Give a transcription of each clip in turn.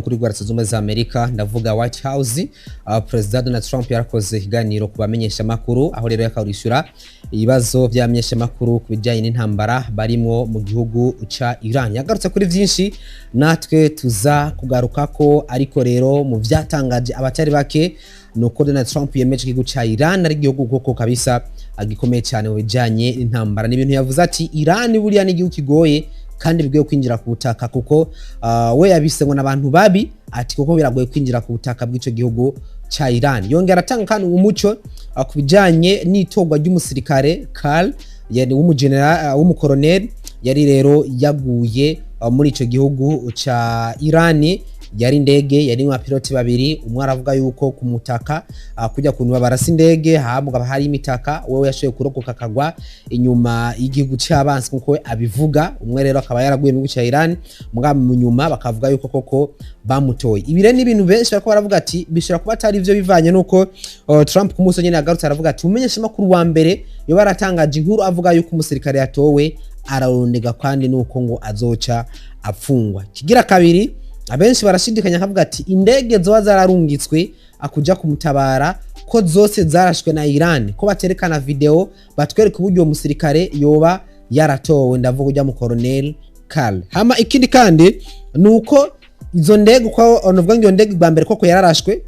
kuri Leta Zunze Ubumwe za Amerika ndavuga White House. President Donald Trump yarakoze ikiganiro kubamenyesha makuru aho rero yakawishura ibibazo byamenyesha makuru kubijyanye n'intambara barimo mu gihugu ca Iran. Yagarutse kuri vyinshi natwe tuza kugaruka ko, ariko rero mu vyatangaje abatari bake nuko Donald Trump yemeje igihugu ca Iran ari igihugu koko kabisa agikomeye cyane mu bijyanye n'intambara. N'ibintu yavuze ati Iran buriya ni igihugu kigoye kandi bigoye kwinjira ku butaka kuko we yabise ngo nabantu babi, ati kuko biragoye kwinjira ku butaka bw'ico gihugu ca Iran. Yongera atanga kandi umuco kubijanye n'itogwa ry'umusirikare Karl yani w'umukoronel yari rero yaguye muri ico gihugu ca Iran. Yari indege yari mu piloti babiri, umwe aravuga yuko ku mutaka kujya kuntu barasa indege hamuga hari imitaka, wewe yashoye kurokoka kagwa inyuma y'igihugu cy'abansi nkuko we abivuga. Umwe rero akaba yaraguye mu gihugu cya Iran, mugabo mu nyuma bakavuga yuko koko bamutoye. Ibire ni ibintu benshi bariko baravuga ati bishobora kuba atari ivyo bivanye nuko Trump ku munsi nyene yagarutse aravuga ati umenyesha makuru wa mbere yo baratangaje inkuru avuga yuko umusirikare yatowe ararondega kandi nuko ngo azoca apfungwa. Kigira kabiri abenshi barashidikanya kavuga ati indege zoba zararungitswe akuja kumutabara ko zose zarashwe na Iran, ko baterekana video batwereka uburyo umusirikare yoba yaratowe, ndavuga ujya mu Colonel Karl. Hama ikindi kandi nuko izo ndege ko onovuga ngo ndege bwa mbere koko yararashwe.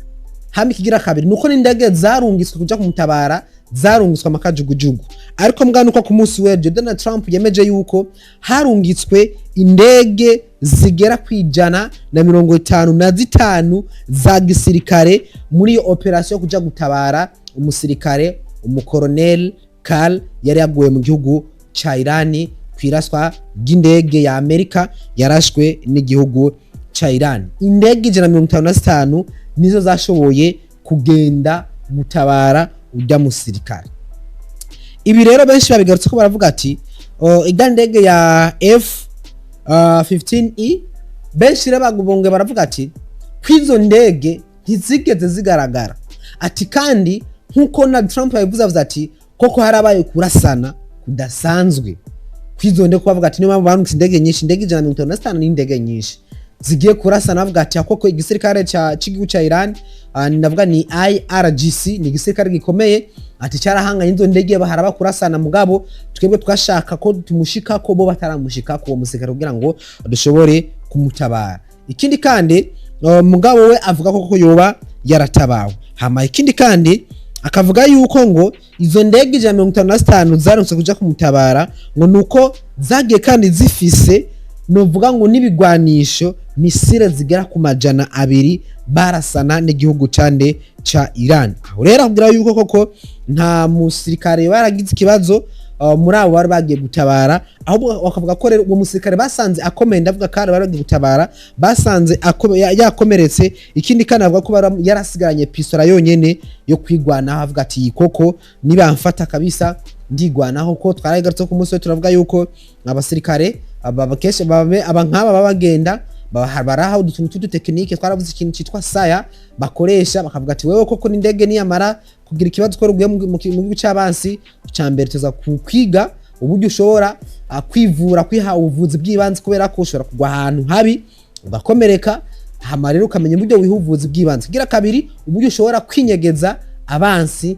Hama ikigira kabiri nuko n'indege zarungitswe kuja kumutabara zarungitswe amakajugujugu, ariko mganuko ku munsi w'ejo Donald Trump yemeje yuko harungitswe indege zigera kwijana na 55 za gisirikare muri iyo operation kuja gutabara umusirikare umukoronel Karl yari yaguye mu gihugu ca Iran kwiraswa ry'indege ya Amerika yarashwe n'igihugu ca Iran. Indege 155 nizo zashoboye kugenda gutabara ujya musirikare. Ibi rero benshi babigarutse ko baravuga ati igandege ya F-15E benshi rero bagubonge baravuga ati kwizo ndege ntizigeze zigaragara, ati kandi nkuko na Trump yabivuze ati koko harabaye kurasana kudasanzwe kwizo ndege, kuvuga ati niyo mpamvu bantu indege nyinshi, indege 155 ni indege nyinshi zigiye kurasana. Avuga ati koko igisirikare cy'igihugu ca Iran ndavuga ni IRGC ni igisirikare gikomeye, ati cyarahanganye izo ndege baharaba kurasana, mugabo twebwe twashaka ko tumushika ko bo bataramushika ko umusirikare kugira ngo dushobore kumutabara. Ikindi kandi mugabo we avuga ko yoba yaratabawe. Hama ikindi kandi akavuga yuko ngo izo ndege 155 zarunse kuja kumutabara ngo nuko zagiye kandi zifise novuga ngo nibigwanisho misile zigera ku 200 barasana n'igihugu cande ca Iran. Aho rero avugira yuko koko nta musirikare baragize ikibazo muri abo bari bagiye gutabara, ahubwo bakavuga ko rero uwo musirikare basanze akomeye, ndavuga kandi bari bagiye gutabara basanze yakomeretse. Ikindi kandi avuga ko yarasigaranye pistola yonyene yo kwigwana, avuga ati koko niba mfata kabisa ndigwanaho. Ko twaragarutse ku munsi turavuga yuko abasirikare abakeshe abankaba babagenda baraha udutuntu tekinike, twaravuze ikintu cyitwa saya bakoresha, bakavuga ati wewe koko n'indege niyamara kugira ikibazo ko ruguye mu gihugu cy'abansi cyambere tuza kwiga uburyo ushobora kwivura kwiha ubuvuzi bw'ibanze, kubera ko ushobora kugwa ahantu habi ugakomereka, hama rero ukamenya uburyo wihuvuzi bw'ibanze. Kugira kabiri uburyo ushobora kwinyegeza abansi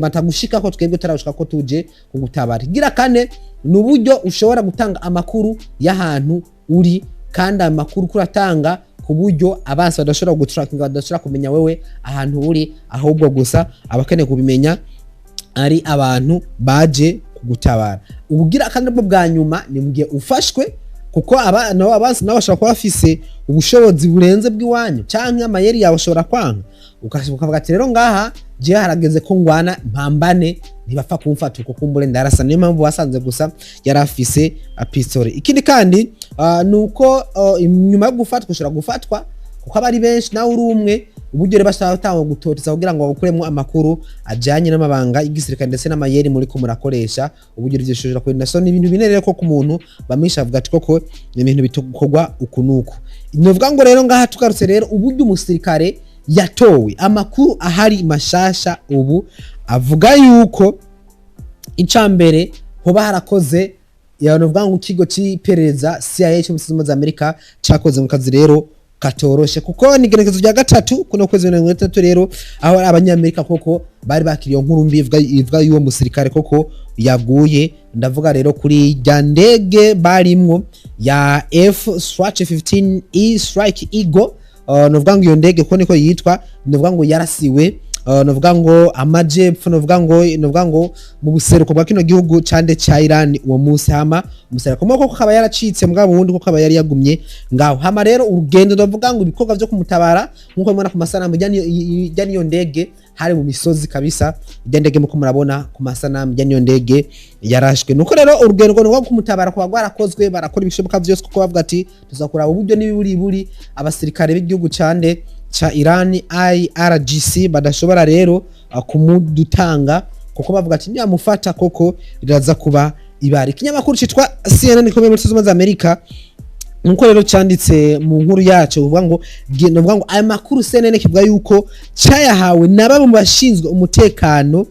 batagushika ko twebwe tarabushika ko tuje kugutabara. Gira kane nuburyo ushobora gutanga amakuru y'ahantu uri, kandi amakuru kuratanga ku buryo abansi badashobora gutrackinga, badashobora kumenya wewe ahantu uri, ahubwo gusa abakene kubimenya ari abantu baje kugutabara. Ubugira kandi bwo bwa nyuma ni mugiye ufashwe, kuko abansi nabo bashobora kuba bafise ubushobozi burenze bw'iwanyu canke amayeri yawe ashobora kwanga, ukavuga ati rero ngaha je harageze ko ngwana mpambane ntibapfa kumfata uko kumbure ndarasa, niyo mpamvu wasanze gusa yarafise pistole. Ikindi kandi nuko nyuma yo gufatwa ushobora gufatwa kuko abari benshi nawe uri umwe, uburyo rero bashaka gutoteza kugira ngo bakuremo amakuru ajanye n'amabanga y'igisirikare ndetse n'amayeri muri ko murakoresha, uburyo ryishojera ko naso ni ibintu binerere ko ku muntu bamisha avuga ati koko ni ibintu bitokogwa ukunuko. Novuga ngo rero ngaha tugarutse rero uburyo umusirikare yatowe, amakuru ahari mashasha ubu avuga yuko icambere hoba harakoze yanovuga ngo ikigo cy'iperereza CIA cyo muri Amerika cyakoze mu kazi rero katoroshe kuko ni igenekerezo rya gatatu kuno kwezi wa 2023 rero aho abanyamerika koko bari bakiriye nkuru mbi ivuga y'uwo musirikare koko yaguye. Ndavuga rero kuri ya ndege barimwo ya F-15E Strike Eagle, novuga ngo iyo ndege ko niko yitwa, novuga ngo yarasiwe, novuga ngo amajepfo, novuga ngo mu buseruko bwa kino gihugu cande ca Iran uwo munsi. Hama umusirikare komoko kaba yaracitse mugabo wundi ko kaba yari yagumye ngaho. Hama rero urugendo novuga ngo ibikorwa vyo kumutabara nkuko mubona ku masanamu jyani iyo ndege hari mu misozi kabisa. Ijya ndege muko murabona ku masanamu jyani iyo ndege yarashwe. Nuko rero urugendo rwo kumutabara kwa gwarakozwe, barakora ibishoboka vyose kuko bavuga ati tuzakora uburyo n'ibiburi abasirikare b'igihugu cande cha Iran IRGC badashobora rero kumudutanga kuko bavuga ati nyamufata koko riraza kuba ibari. Kinyamakuru citwa CNN ikomeye muri Zunze Amerika nuko rero cyanditse mu nkuru yacu uvuga ngo aya makuru CNN kivuga yuko cyayahawe na bamwe mu bashinzwe umutekano,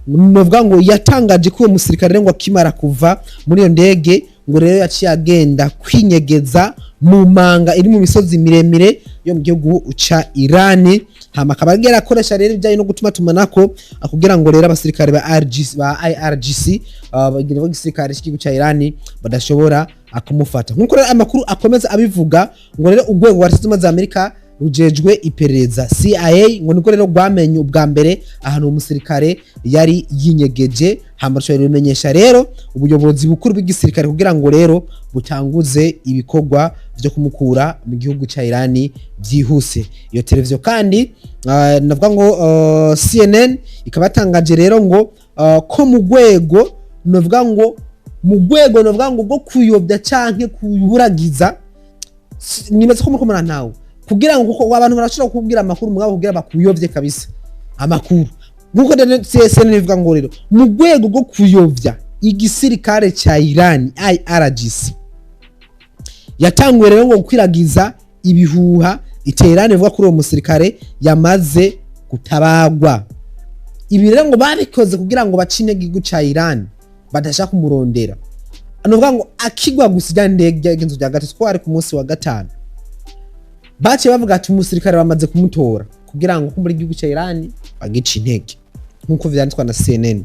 novuga ngo yatangaje ko uwo musirikare ngo akimara kuva muri iyo ndege ngo rero yaciye agenda kwinyegeza mu manga iri mu misozi miremire yo mu gihugu ca Iran. Hama akaba yarakoresha rero ibijyanye no gutuma tumanako kugira ngo rero abasirikare ba IRGC bagira igisirikare cy'igihugu ca Iran badashobora akumufata. Nkuko rero amakuru akomeza abivuga ngo rero urwego rwa Leta Zunze Amerika rujejwe iperereza CIA ngo niko rero rwamenye ubwa mbere ahantu umusirikare yari yinyegeje. Hama cyo bimenyesha rero ubuyobozi bukuru bw'igisirikare kugira ngo rero butanguze ibikorwa byo kumukura mu gihugu ca Iran byihuse. Iyo televiziyo kandi navuga ngo CNN ikaba yatangaje rero ngo ko mu rwego navuga ngo bwo kuyobya canke kuburagiza nimeze ko mukomana nawe kugira ngo kuko abantu barashobora kubwira amakuru mugabo kugira bakuyovye kabisa amakuru nkuko CNN ivuga ngo rero mu rwego rwo kuyovya igisirikare ca Iran IRGC yatanguye rero ngo kwiragiza ibihuha iterane vuga kuri uwo musirikare yamaze gutabagwa. Ibi rero ngo babikoze kugira ngo bacine igihugu ca Iran badashaka kumurondera, anovuga ngo akigwa gusijya ndege y'inzu rya gatatu ko ari ku munsi wa gatanu bace bavuga ati umusirikare bamaze kumutora kugira ngo kumbura igihugu ca Iran bagice intege nkuko vyanditswa na CNN.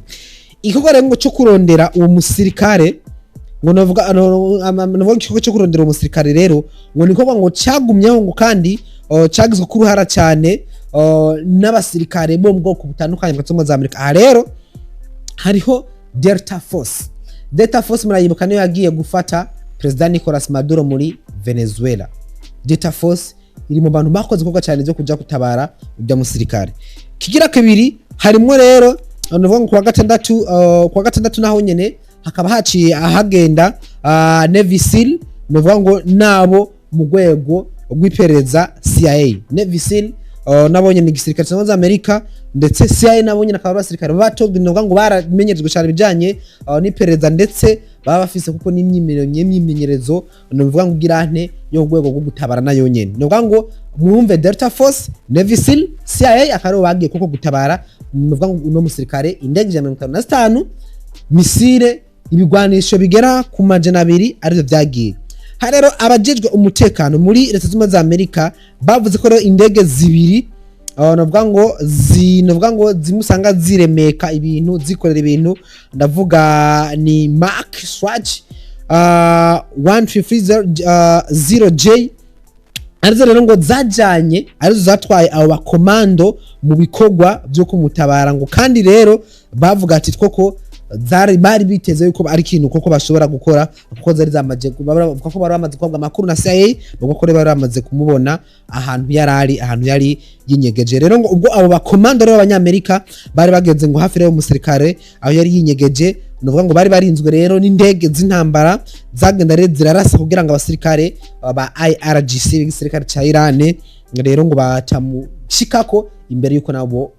Igikorwa rero ngo cyo kurondera uwo musirikare ngo navuga cyo kurondera uwo musirikare rero ngo niko ngo cyagumyeho ngo kandi cyagizwe ku ruhara cyane n'abasirikare bo mu bwoko butandukanye bwa Zunze Amerika. Aha rero hariho Delta Force murayibuka niyo yagiye gufata President Nicolas Maduro muri Venezuela. Delta Force iri mu bantu bakoze kuko cyane byo kuja kutabara ujya musirikare. Kigira kabiri harimo rero navuga ngo kwa gatandatu naho nyene hakaba haciye ahagenda Navy SEAL navuga ngo nabo mu rwego rw'iperereza CIA. Navy SEAL nabonye ni gisirikare cya Amerika ndetse CIA nabonye nakaba abasirikare batobwe navuga ngo baramenyerezwe cyane bijanye n'iperereza ndetse baba bafise kuko n'imyimenyerezo navuga ngo girante yo rwego rwo gutabara nayo nyene. Navuga ngo mwumve Delta Force, Navy SEAL, CIA akaro bagiye kuko gutabara navuga ngo uno musirikare indege ya 55 misile ibigwanisho bigera ku majana 2 arivyo vyagiye. Harero abajejwe umutekano muri Leta Zunze Amerika bavuze ko rero indege zibiri navuga ngo zimusanga ziremeka ibintu zikorera ibintu, ndavuga ni Mark Swatch 1330J arizo rero ngo zajanye arizo zatwaye abo bakomando mu bikorwa byo kumutabara ngo kandi rero bavuga ati koko bari biteze yuko ari kintu koko bashobora gukora kuko zari zamaje kuko bari bamaze kwabwa amakuru na CIA nuko bari bamaze kumubona ahantu yari yinyegeje. Rero ngo ubwo abo bakomando rero abanyamerika bari bageze ngo hafi rero umusirikare aho yari yinyegeje, nuvuga ngo bari barinzwe rero n'indege z'intambara zagenda rero zirarasa kugira ngo abasirikare ba IRGC igisirikare ca Iran rero ngo batamushikako imbere yuko nabo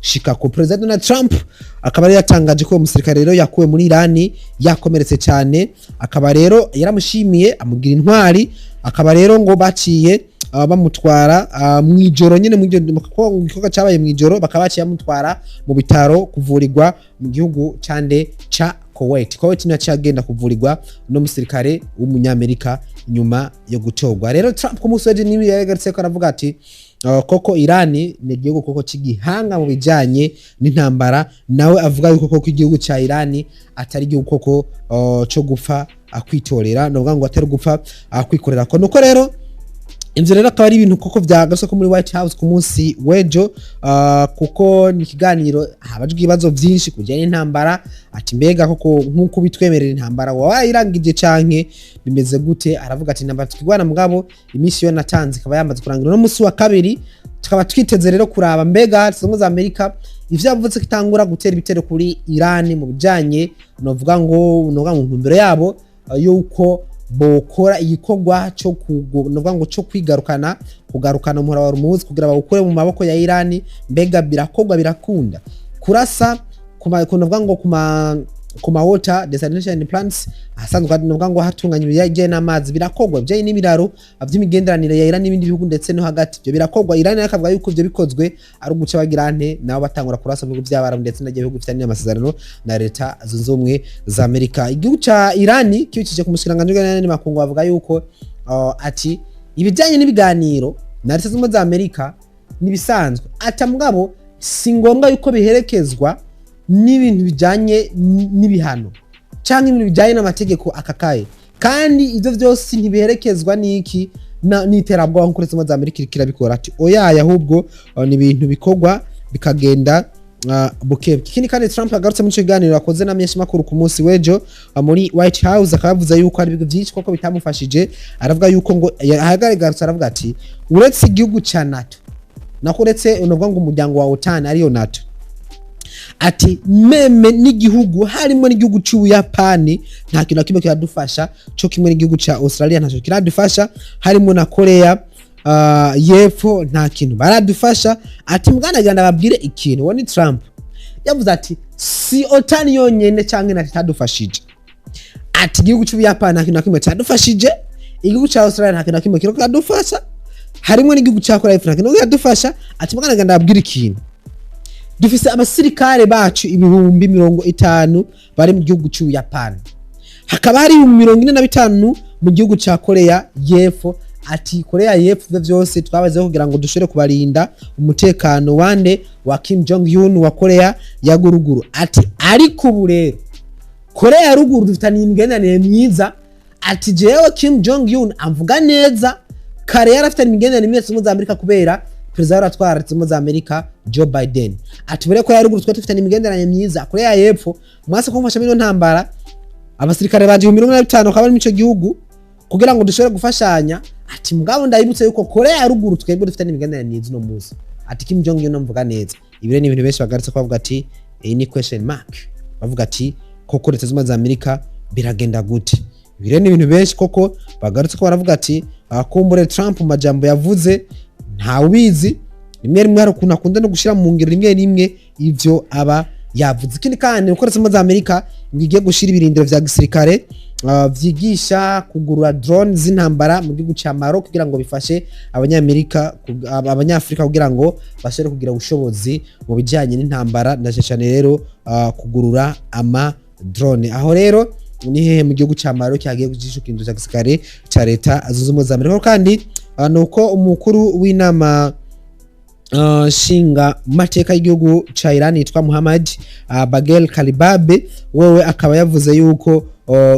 shikako. President Donald Trump akaba rero yatangaje ko umusirikare rero yakuwe muri Iran yakomeretse cyane, akaba rero yaramushimiye amugira intwari, akaba rero ngo baciye bamutwara mwijoro nyene gikorwa cyabaye mwijoro bakaba baciye bamutwara mu bitaro kuvurirwa mu gihugu cande ca Kuwait naciye agenda kuvurirwa no musirikare w'umunyamerika nyuma yo gutorwa. Rero Trump ku munsi w'ejo niwe yagarutse ko aravuga ati koko Irani ni igihugu koko c'igihanga mu bijanye n'intambara, nawe avuga yuko koko igihugu ca Irani atari igihugu koko co gupfa akwitorera, no ngo atari gupfa akwikorera ko. Nuko rero ivyo rero akaba ari ibintu koko vyagaswe ko muri White House ku munsi w'ejo, kuko ni ikiganiro habajwe ibibazo vyinshi kujanye n'intambara, ati mbega koko nkuko bitwemerera intambara wayirangije canke bimeze gute. Aravuga ati intambara tukigwana mugabo imisi yo natanze ikaba yamaze kurangira no munsi wa kabiri, tukaba twiteze rero kuraba mbega Leta za Amerika ivyo yavuze kitangura gutera ibitero kuri Irani mu bijanye novuga ngo ntumbero yabo yuko bokora igikorwa cyo novuga ngo cyo kugarukana umuhora wa Hormuz kugira bawukure mu maboko ya Irani. Mbega birakogwa birakunda kurasa novuga ngo kuma water desalination plants asanzwe novuga ngo hatunganya ibijanye n'amazi, birakogwa byaye n'ibiraro vy'imigenderanire ya Irani n'ibindi bihugu ndetse no hagati. Byo birakogwa. Irani akavuga yuko byo bikozwe ari uguca bagirante nabo batangura kurasa mu bihugu by'Abarabu ndetse n'agiye bihugu bifitanye amasezerano na Leta zunze ubumwe za Amerika. Igihugu ca Irani kibicije ku mushikiranganje w'Irani makungu bavuga yuko ati ibijanye n'ibiganiro na Leta zunze ubumwe za Amerika nibisanzwe, ata mugabo si ngombwa yuko biherekezwa n'ibintu bijanye n'ibihano canke ibintu bijanye n'amategeko akakaye, kandi ivyo vyose ntibiherekezwa n'iki n'iterabwoba nkuko Leta za Amerika kirabikora. Ati oya ahubwo ni ibintu bikogwa bikagenda bukebwe. Ikindi kandi Trump agarutse mu kiganiro akoze na menshi makuru ku munsi w'ejo muri White House, akavuza yuko ari ibigo byinshi koko bitamufashije. Aravuga yuko ngo ahagaragaza, aravuga ati uretse igihugu ca NATO nako uretse unovuga ngo umuryango wa OTAN ariyo NATO, ati meme n'igihugu harimo n'igihugu c'Ubuyapani nta kintu kimwe kiradufasha, cyo kimwe n'igihugu ca Australia ntaco kiradufasha, harimo na Korea yepfo nta kintu baradufasha. Ati muganagira ndababwire ikintu, woni Trump yavuze ati si OTAN yonyene canke natadufashije, ati igihugu c'Ubuyapani nta kintu kimwe cyadufashije, igihugu ca Australia nta kintu kimwe kiradufasha, harimo n'igihugu ca Korea nta kintu kiradufasha. Ati muganagira ndababwire ikintu, dufise abasirikare bacu 50 bari mu gihugu c'Ubuyapani, hakaba hari 45 mu gihugu ca Korea yepfo. Ati Korea yepfo vyose twabazeho kugira ngo dushore kubarinda umutekano wande wa Kim Jong Un wa Korea ya guruguru. Ati ariko ubu rero Korea ya ruguru dufitanye imigenderanire myiza. Ati jewe Kim Jong Un amvuga neza, kare yarafitanye imigenderanire myiza mu za Amerika kubera perezida yaratwara Leta za Amerika Joe Biden. Ati bure Korea ya ruguru twa dufitanye imigenderanire myiza. Korea yepfo mwase kumfasha mino ntambara, abasirikare baje 15 kabari mico gihugu kugira ngo dushobore gufashanya. Ati mugabo ndayibutse yuko Korea ya ruguru twebwe dufitanye imigenderanire myiza no muzi. Ati Kim Jong Un amvuga neza. Ibire ni ibintu benshi bagaritse ko bavuga ati ni question mark, bavuga ati koko Leta za Amerika biragenda gute. Ibire ni ibintu benshi koko bagaritse ko baravuga ati akumbure Trump majambo yavuze nta ubizi, rimwe hari ukuntu akunda no gushira mu ngiro rimwe ivyo aba yavuze. Ikindi kandi uko Leta za Amerika ngiye gushira ibirindiro vya gisirikare vyigisha kugurura drone z'intambara mu gihugu ca Maroc kugira ngo bifashe abanyafrika kugira ngo bashobore kugira ubushobozi mu bijanye n'intambara, ndashashane rero kugurura ama drone. Aho rero ni hehe mu gihugu ca Maroc hagiye kujisha ikindiro ca gisirikare ca Leta zunze ubumwe za Amerika. Kandi nuko umukuru w'inama shinga mateka y'igihugu ca Iran yitwa Muhammad Bagel Kalibabe, wewe akaba yavuze yuko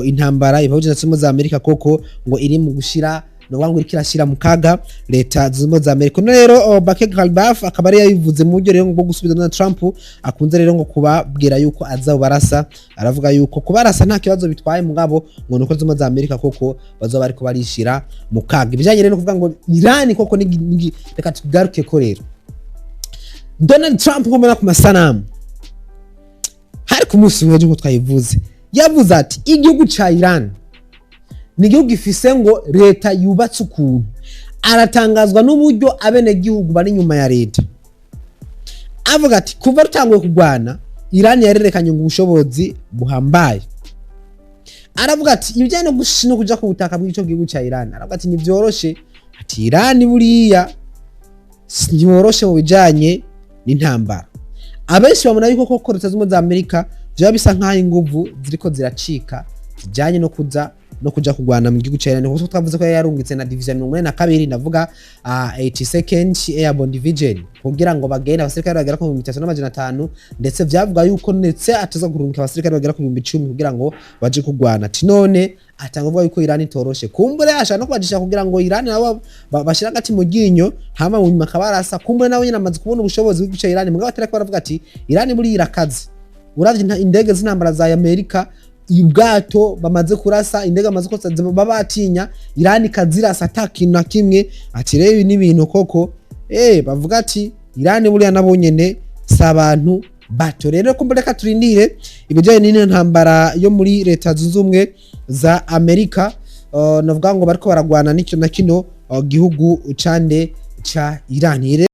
intambara ibahuje na Leta za Amerika koko ngo iri mu gushira no wangu irikirashira mu kaga Leta zunze za Amerika. No rero Bagel Kalibabe akaba ari yabivuze mu buryo rero ngo gusubiza na Trump akunze rero ngo kubabwira yuko aza barasa. Aravuga yuko kubarasa nta kibazo bitwaye mugabo ngo nuko Leta za Amerika koko bazoba ariko barishira mu kaga. Ibijanye rero kuvuga ngo Iran koko ni reka tugaruke ko rero Donald Trump ngomera ku masanamu hari ku munsi w'ejo ngo twayivuze, yavuze ati igihugu ca Iran ni igihugu gifise ngo Leta yubatse ukuntu, aratangazwa n'uburyo abene gihugu bari nyuma ya Leta. Avuga ati kuva rutanguye kugwana Iran yarerekanye ngo ubushobozi buhambaye. Aravuga ati ibijyanye no kuja ku butaka bw'ico gihugu ca Iran, aravuga ati nivyoroshe. Ati Iran buriya ntiworoshe mu bijanye n'intambara. Abenshi bamuna yuko koko Leta za Amerika vyo bisa nkaho inguvu ziriko ziracika zijanye no kuja kugwana mu gihugu ca Iran. Kuko twavuze ko yarungitse na division 42 ndavuga 82nd Airborne Division kugira ngo bagende abasirikare bagera ku 3500 ndetse vyavuga yuko ndetse ataza kurungika abasirikare bagera ku 10,000 kugira ngo baje kugwana. Ati none atangavuga yuko Iran itoroshe, kumbure ashaka no kubajisha kugira ngo Iran nabo bashira gati mu ginyo hama mu nyuma kabarasa, kumbure nawe nyine amaze kubona ubushobozi bw'igice Iran mugabo atariko baravuga ati Iran muri irakaze. Uravye indege z'intambara za Amerika ubwato bamaze kurasa, indege amaze ko babatinya, Iran kazirasa atakintu na kimwe. Ati rero ibi ni ibintu koko bavuga ati Iran buriya nabo nyene sabantu bato. Rero kumbereka turindire ibijanye n'ino ntambara yo muri leta zunze ubumwe za Amerika, navuga ngo bariko baragwana n'icyo na kino gihugu cande ca Iran.